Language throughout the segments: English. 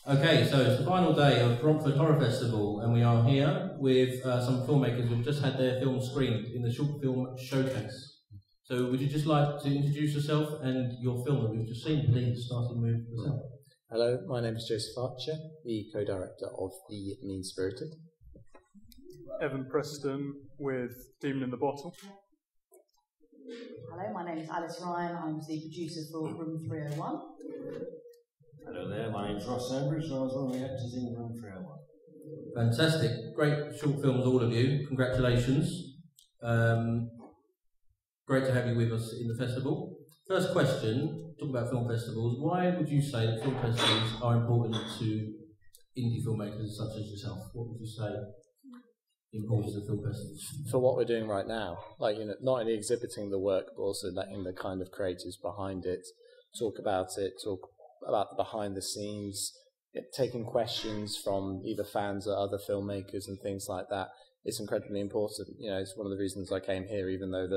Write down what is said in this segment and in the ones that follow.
Okay, so it's the final day of Romford Horror Festival, and we are here with some filmmakers who've just had their film screened in the Short Film Showcase. So would you just like to introduce yourself and your film that we've just seen, please, starting with yourself? Hello, my name is Joseph Archer, the co-director of The Mean Spirited. Evan Preston with Demon in the Bottle. Hello, my name is Alice Ryan. I'm the producer for Room 301. Hello there, my name's Ross Sandbridge and I was one of the actors in Room 301. Fantastic. Great short films, all of you. Congratulations. Great to have you with us in the festival. First question, talking about film festivals, why would you say that film festivals are important to indie filmmakers such as yourself? What would you say the importance of film festivals? For what we're doing right now, like, you know, not only exhibiting the work, but also letting the kind of creatives behind it talk about the behind the scenes, taking questions from either fans or other filmmakers and things like that. It's incredibly important. You know, it's one of the reasons I came here, even though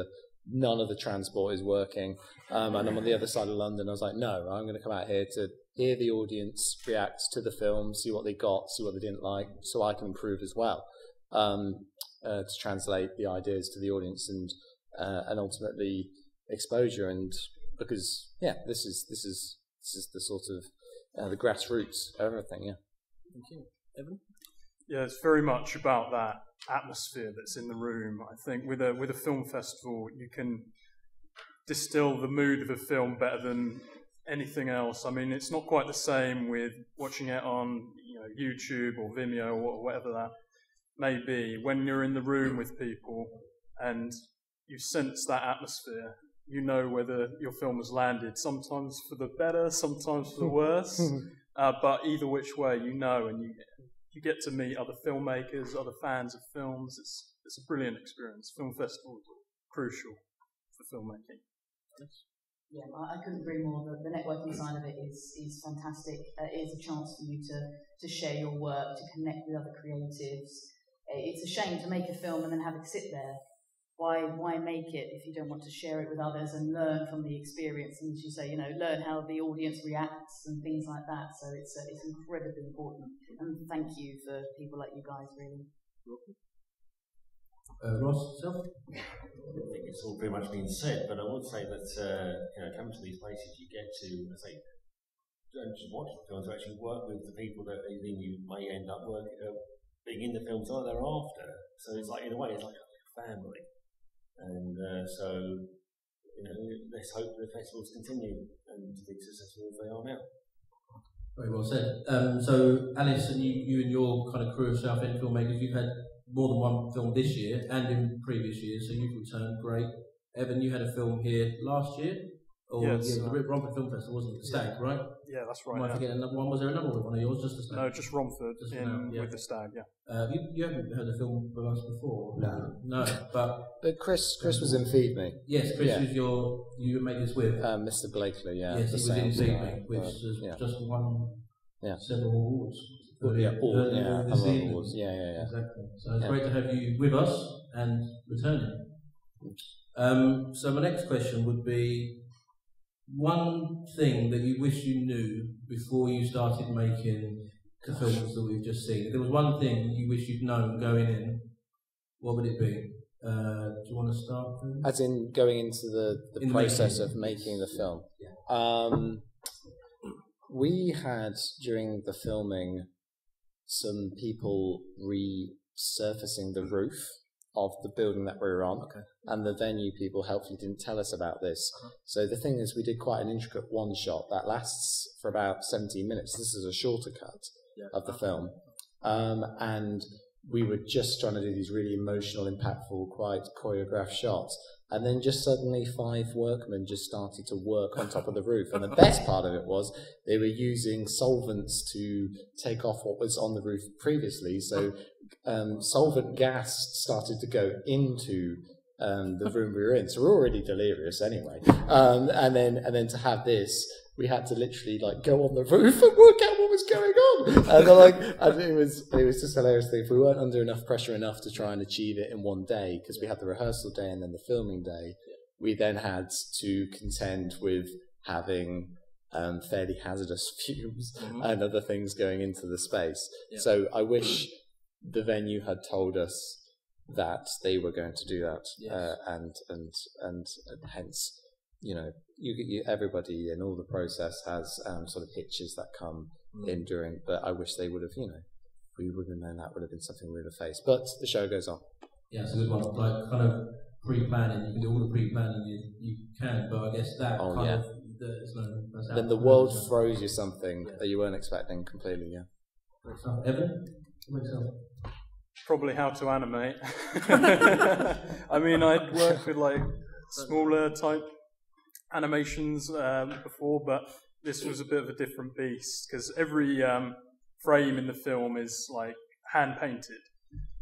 none of the transport is working. And I'm on the other side of London. I was like, no, I'm going to come out here to hear the audience react to the film, see what they got, see what they didn't like, so I can improve as well. To translate the ideas to the audience and ultimately exposure. And because, yeah, this is the sort of the grassroots of everything. Yeah. Thank you, Evan. Yeah, it's very much about that atmosphere that's in the room. I think with a film festival, you can distill the mood of a film better than anything else. I mean, it's not quite the same with watching it on YouTube or Vimeo or whatever that may be. When you're in the room with people and you sense that atmosphere, you know whether your film has landed, sometimes for the better, sometimes for the worse, but either which way, you know, and you get to meet other filmmakers, other fans of films. It's a brilliant experience. Film festivals are crucial for filmmaking. Yeah, I couldn't agree more. The networking side of it is fantastic. It is a chance for you to share your work, to connect with other creatives. It's a shame to make a film and then have it sit there. Why make it if you don't want to share it with others and learn from the experience? And as you say, learn how the audience reacts and things like that. So it's incredibly important. And thank you for people like you guys, really. Ross, yourself? I think it's all pretty much been said, but I would say that coming to these places, you get to, don't just watch the films, but actually work with the people that then you may end up being in the films thereafter. So it's like, in a way, it's like a family. And so, let's hope the festivals continue and to be successful as they are now. Very well said. So, Alice, and you and your kind of crew of South End filmmakers, you've had more than one film this year and in previous years, so you've returned. Great. Evan, you had a film here last year? Or yes, the Romford Film Festival, wasn't it? The Stag, right? Yeah, that's right. Am I forgetting another one? Was there another one of yours? Just the Stag? No, just Romford with the Stag, yeah. You haven't heard the film with us before? No. But Chris was in Feed Me. Yes, Chris is you made this with? Mr. Blakely, yeah. Yes, he was in Feed Me, which has just won several awards. Awards. Yeah. Exactly. So it's great to have you with us and returning. So my next question would be, one thing that you wish you knew before you started making the films that we've just seen. If there was one thing you wish you'd known going in, what would it be? Do you want to start? As in going into the process of making the film. Yeah. We had, during the filming, some people resurfacing the roof of the building that we were on, and the venue people helpfully didn't tell us about this. So the thing is, we did quite an intricate one shot that lasts for about 17 minutes. This is a shorter cut of the film, and we were just trying to do these really emotional, impactful, quite choreographed shots. And then just suddenly 5 workmen just started to work on top of the roof. And the best part of it was they were using solvents to take off what was on the roof previously. So solvent gas started to go into the room we were in. So we're already delirious anyway. And then to have this, we had to literally go on the roof and work out what was going on. And it was just hilarious thing. If we weren't under enough pressure enough to try and achieve it in one day, because we had the rehearsal day and then the filming day, we then had to contend with having fairly hazardous fumes and other things going into the space. Yeah. So I wish the venue had told us that they were going to do that, and hence, everybody in all the process has sort of hitches that come in during. But I wish they would have, we would have known that would have been something we would have faced. But the show goes on. Yeah, it's a good one. Like kind of pre-planning, you can do all the pre-planning you can, but I guess that then the world throws you something that you weren't expecting completely. Yeah. Evan, probably how to animate. I mean, I'd worked with like smaller type animations before, but this was a bit of a different beast because every frame in the film is like hand painted.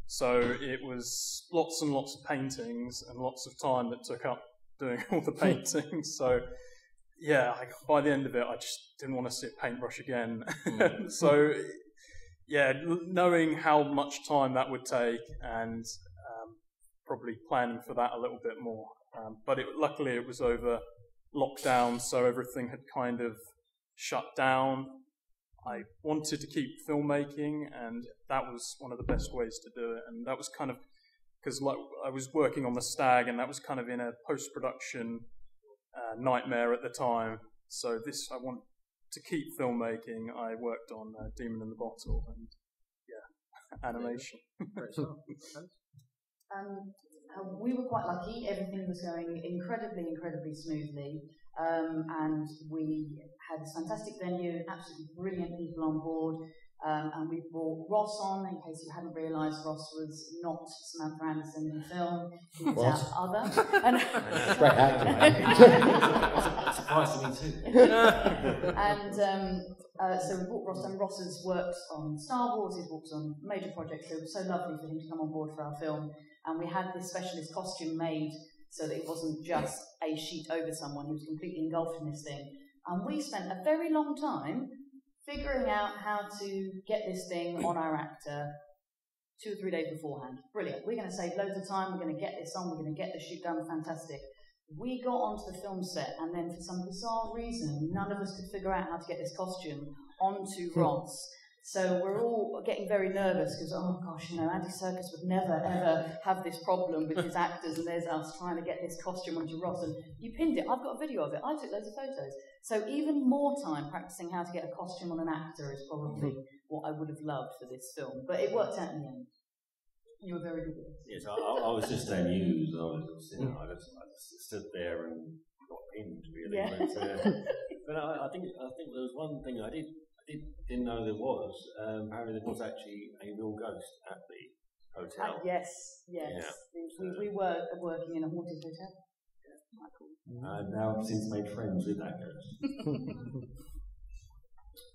So it was lots and lots of paintings and lots of time that took up doing all the paintings. So yeah, by the end of it, I just didn't want to sit paintbrush again. So yeah, knowing how much time that would take and probably planning for that a little bit more. But luckily it was over lockdown, so everything had kind of shut down. I wanted to keep filmmaking, and that was one of the best ways to do it. And that was kind of because I was working on The Stag, and that was kind of in a post-production nightmare at the time. So I want to keep filmmaking. I worked on Demon in the Bottle and animation. We were quite lucky. Everything was going incredibly smoothly. And we had a fantastic venue, absolutely brilliant people on board. And we brought Ross on, in case you hadn't realised, Ross was not Samantha Anderson in the film. He was our other. Great actor. Surprised to me too. And so we brought Ross, and Ross has worked on Star Wars, he's worked on major projects, so it was so lovely for him to come on board for our film. And we had this specialist costume made so that it wasn't just a sheet over someone, he was completely engulfed in this thing. And we spent a very long time figuring out how to get this thing on our actor 2 or 3 days beforehand. Brilliant. We're going to save loads of time, we're going to get this on, we're going to get the shoot done, fantastic. We got onto the film set, and then for some bizarre reason, none of us could figure out how to get this costume onto Ross. So we're all getting very nervous because, oh gosh, Andy Serkis would never ever have this problem with his actors, and there's us trying to get this costume onto Ross. And you pinned it. I've got a video of it. I took loads of photos. So even more time practicing how to get a costume on an actor is probably what I would have loved for this film. But it worked out in the end. You were very good at it. Yes, I was just amused. I just stood there and got pinned really. Yeah. But I think there was one thing I didn't know there was. Apparently there was actually a real ghost at the hotel. Yes. Yeah. We were working in a haunted hotel. And now I've since made friends with that ghost.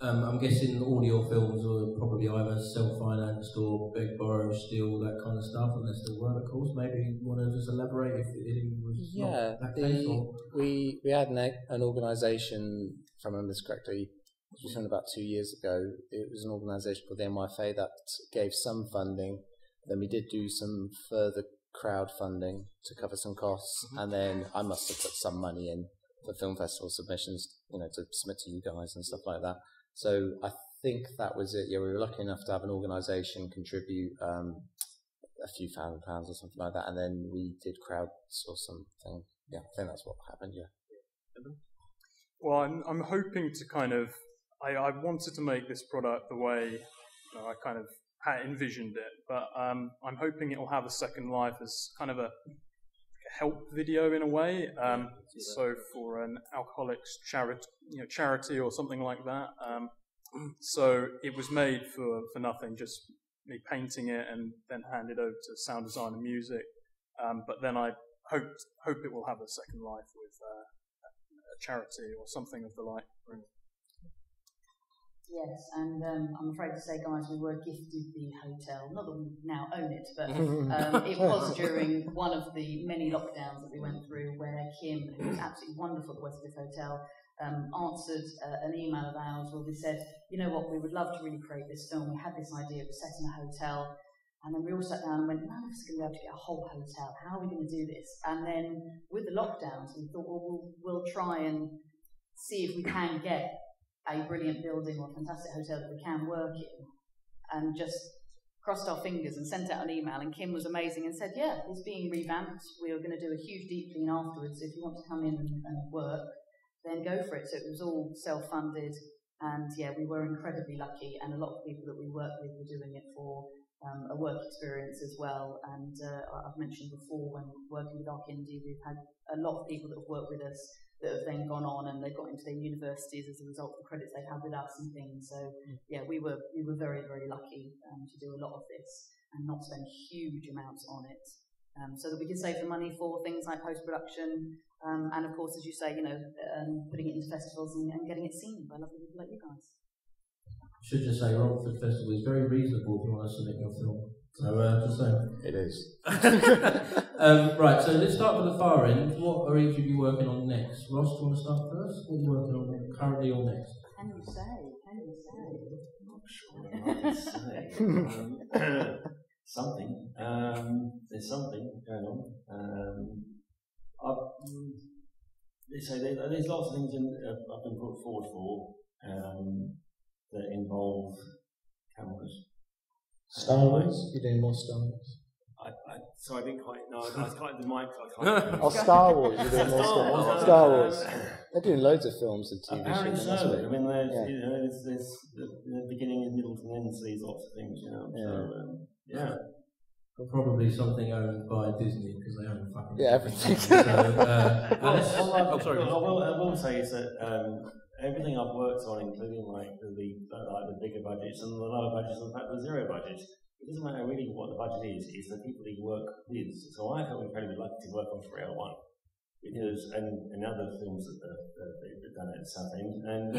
I'm guessing all your films were probably either self-financed or beg, borrow, steal, that kind of stuff, unless there were, of course. Maybe you want to just elaborate if it was not that case? Or? We had an organisation, if I remember this correctly, it was about 2 years ago. It was an organisation called the NYFA that gave some funding. Then we did do some further crowdfunding to cover some costs, and then I must have put some money in for film festival submissions, to submit to you guys and stuff like that. So I think that was it. Yeah, we were lucky enough to have an organisation contribute a few £1,000 or something like that, and then we did crowdsource something. Yeah, I think that's what happened. Yeah. Well, I'm hoping to kind of. I wanted to make this product the way I kind of had envisioned it, but I'm hoping it will have a second life as kind of a help video in a way. So for an alcoholics charity or something like that. So it was made for nothing, just me painting it and then handed over to sound design and music. But then I hope it will have a second life with a charity or something of the like. Yes, and I'm afraid to say, guys, we were gifted the hotel. Not that we now own it, but it was during one of the many lockdowns that we went through where Kim, who was absolutely wonderful at the Westcliff Hotel, answered an email of ours where we said, you know what, we would love to recreate this film. We had this idea, it was set in a hotel, and then we all sat down and went, none of us are going to be able to get a whole hotel. How are we going to do this? And then with the lockdowns, we thought, well, we'll try and see if we can get a brilliant building or a fantastic hotel that we can work in, and just crossed our fingers and sent out an email, and Kim was amazing and said, yeah, it's being revamped, we are going to do a huge deep clean afterwards, so if you want to come in and work, then go for it. So it was all self-funded, and yeah, we were incredibly lucky, and a lot of people that we work with were doing it for a work experience as well. And I've mentioned before, when working with Ark Indie, we've had a lot of people that have worked with us that have then gone on and they've got into their universities as a result of the credits they've had with us and things. So yeah, we were very, very lucky to do a lot of this and not spend huge amounts on it, so that we can save the money for things like post-production, and of course, as you say, putting it into festivals and getting it seen by lovely people like you guys. I should just say, Rockford Festival is very reasonable if you want to submit your film. So, just saying. It is. Right, so let's start with the far end. What are each of you working on next? Ross, do you want to start first? What are you working on currently or next? Can you say? I'm not sure what I can say. Something. There's something going on. There's lots of things I've been put forward for that involve cameras. Star Wars? You're doing more Star Wars? So I didn't quite. No, I was quite the mic. Oh, Star Wars! You're doing more Star Wars. They're doing loads of films and TV apparently shows. So. I mean, there's the beginning, middle, and end to these lots of things. Yeah. Probably something owned by Disney because they own fucking everything. So, I will say is that everything I've worked on, including like the bigger budgets and the lower budgets, and in fact the zero budgets, it doesn't matter really what the budget is. It's the people that you work with. So I felt incredibly lucky to work on 301 because and other films that they've done at South End, and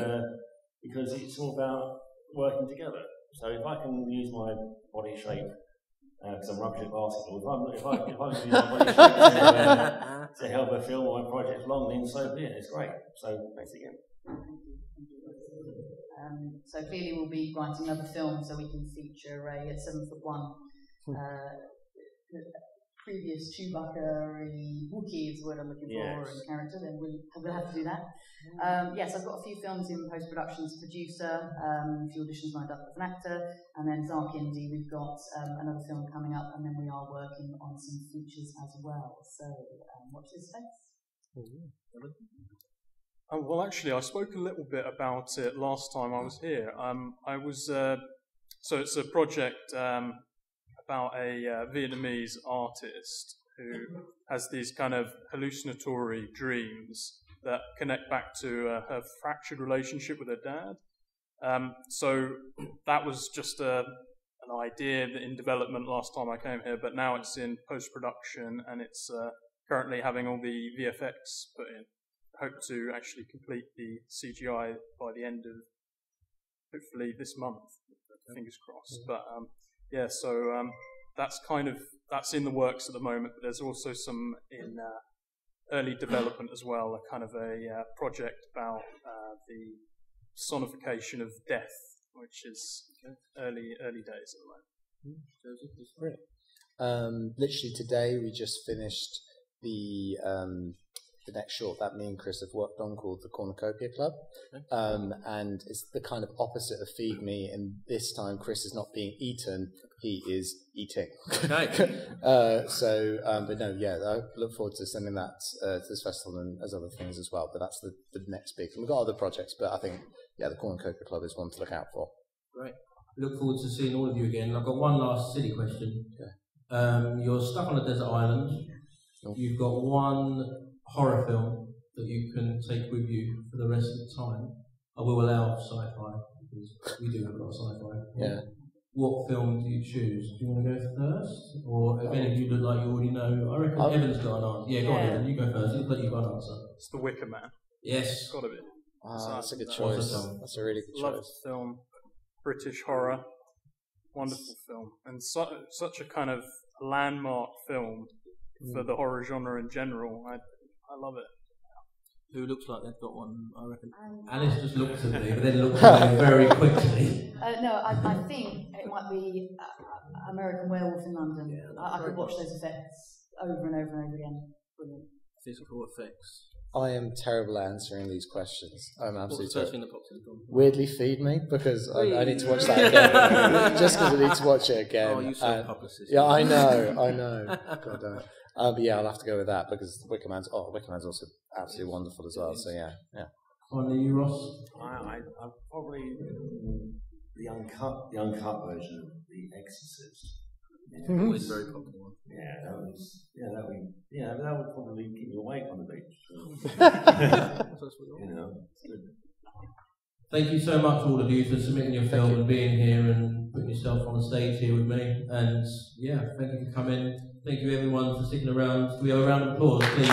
because it's all about working together. So if I can use my body shape. Because I'm rubbish at basketball. If I can use my body shape to help a film or a project along, then so be it. It's great. So thanks again. So clearly we'll be writing another film so we can feature a 7'1" previous Chewbacca Wookiee is the word I'm looking for in character. Then we'll have to do that. Yes, I've got a few films in post-production as a producer, a few auditions lined up as an actor, and then Ark Indie, we've got another film coming up, and then we are working on some features as well. So watch this space. Well, actually, I spoke a little bit about it last time I was here. I was so it's a project about a Vietnamese artist who has these kind of hallucinatory dreams that connect back to her fractured relationship with her dad. So that was just an idea in development last time I came here, but now it's in post-production and it's currently having all the VFX put in. I hope to actually complete the CGI by the end of, hopefully, this month. Fingers crossed. But that's in the works at the moment, but there's also some in early development as well, a kind of a project about the personification of death, which is early days at the moment. Literally today we just finished the next short that me and Chris have worked on called The Cornucopia Club. And it's the kind of opposite of Feed Me, and this time Chris is not being eaten, he is eating. Okay. But no, I look forward to sending that to this festival and as other things as well, but that's the next big thing. We've got other projects, but I think, The Cornucopia Club is one to look out for. Great. Look forward to seeing all of you again. I've got one last silly question. Okay. You're stuck on a desert island. Oh. You've got one horror film that you can take with you for the rest of the time. I will allow sci-fi because we do have a lot of sci-fi. Yeah. What film do you choose? Do you want to go first, or if any of you look like you already know? I reckon Evan's got an answer. Yeah, go on, Evan. You go first. It looks like you've got an answer. It's The Wicker Man. Yes, it's got to be. That's a good choice. That's a really good choice. Love the film. British horror. Wonderful film, and such a kind of landmark film for the horror genre in general. I love it. Who looks like they've got one, I reckon? Alice just looks at me, but then looks at me very quickly. No, I think it might be American Werewolf in London. Yeah, I could watch those effects over and over and over again. Brilliant. Physical effects. I am terrible at answering these questions. I'm absolutely What's the first thing that pops in? Weirdly, Feed Me, because I need to watch that again. Just because I need to watch it again. Oh, you self-publicist. Yeah, I know. God damn it. But yeah, I'll have to go with that because Wicker Man's also absolutely wonderful as well. So yeah. Finally, you, Ross? I'm probably the uncut version of The Exorcist. Mm-hmm. It's a very popular one. That would probably keep you awake on the beach. It's good. Thank you so much, all of you, for submitting your film and being here and putting yourself on the stage here with me. And thank you for coming. Thank you, everyone, for sticking around. Can we have a round of applause, please?